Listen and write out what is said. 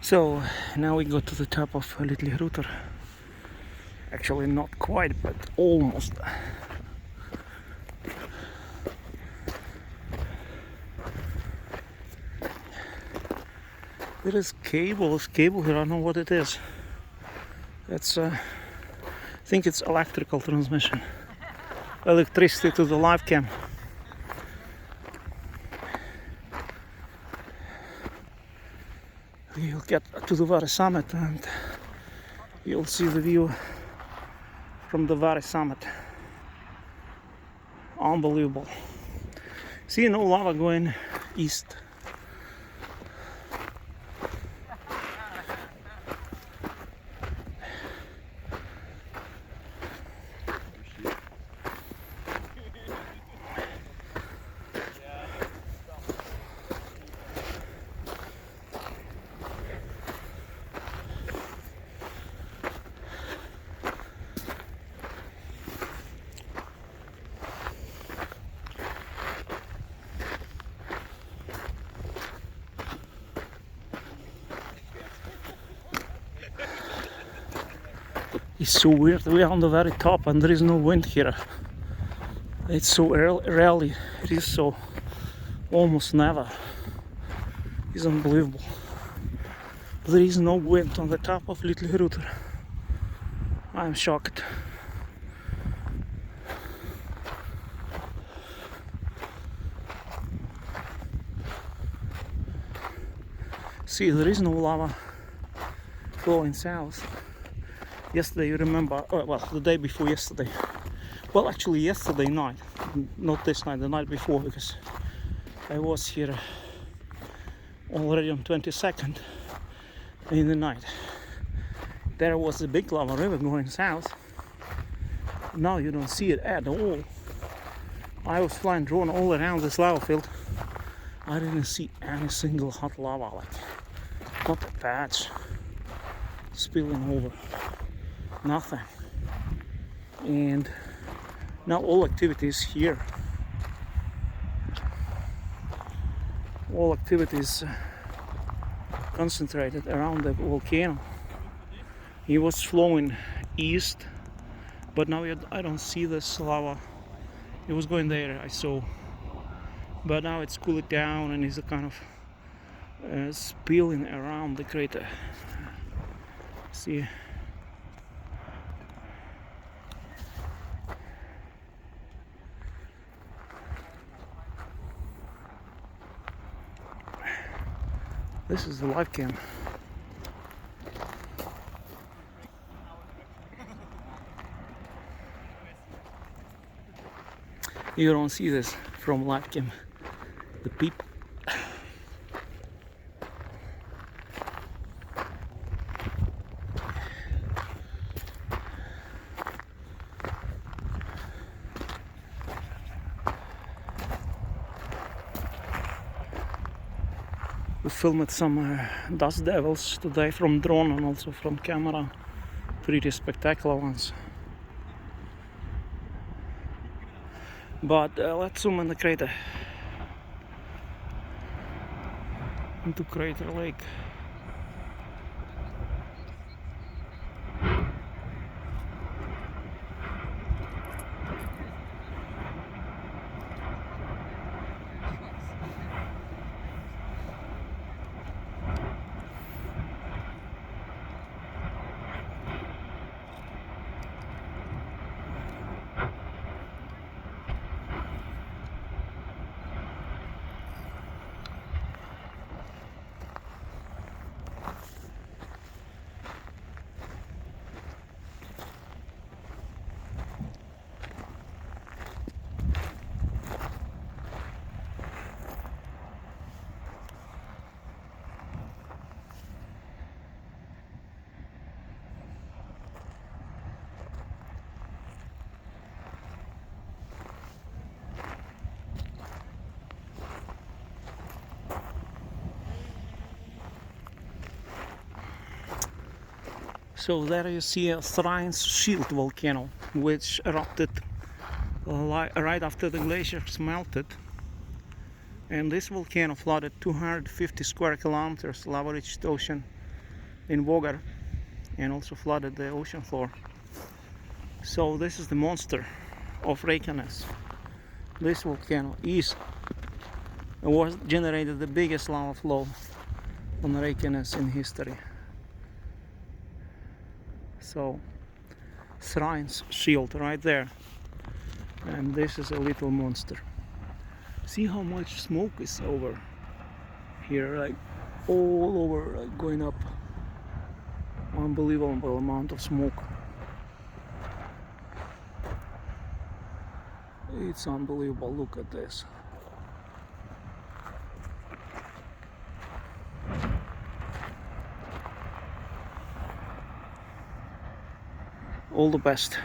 So now we go to the top of Litlihrutur. Actually not quite, but almost. There is cable here, I don't know what it is. It's I think it's electrical transmission. Electricity to the live cam. You'll get to the very summit and you'll see the view from the very summit. Unbelievable. See, no lava going east. It's so weird, we are on the very top and there is no wind here. It's so rarely, it is so almost never. It's unbelievable. There is no wind on the top of Litlihrutur. I am shocked. See, there is no lava flowing south. Yesterday, you remember, well, the day before yesterday. Well, actually yesterday night, not this night, the night before, because I was here already on 22nd in the night. There was a big lava river going south. Now you don't see it at all. I was flying drone all around this lava field. I didn't see any single hot lava, like not a patch spilling over. Nothing. And now all activities here. All activities concentrated around the volcano. It was flowing east, but now I don't see this lava. It was going there, I saw. But now it's cooled down and is a kind of spilling around the crater. See. This is the live cam. You don't see this from live cam. The people. We filmed some dust devils today from drone and also from camera. Pretty spectacular ones. But let's zoom in the crater. Into Crater Lake. So there you see a Thrine's Shield volcano, which erupted right after the glaciers melted. And this volcano flooded 250 square kilometers lava-rich ocean in water and also flooded the ocean floor. So this is the monster of Reykjanes. This volcano was generated the biggest lava flow on Reykjanes in history. So Thrine's shield right there, and this is a little monster. See how much smoke is over here, like all over, like going up. Unbelievable amount of smoke. It's unbelievable. Look at this. All the best.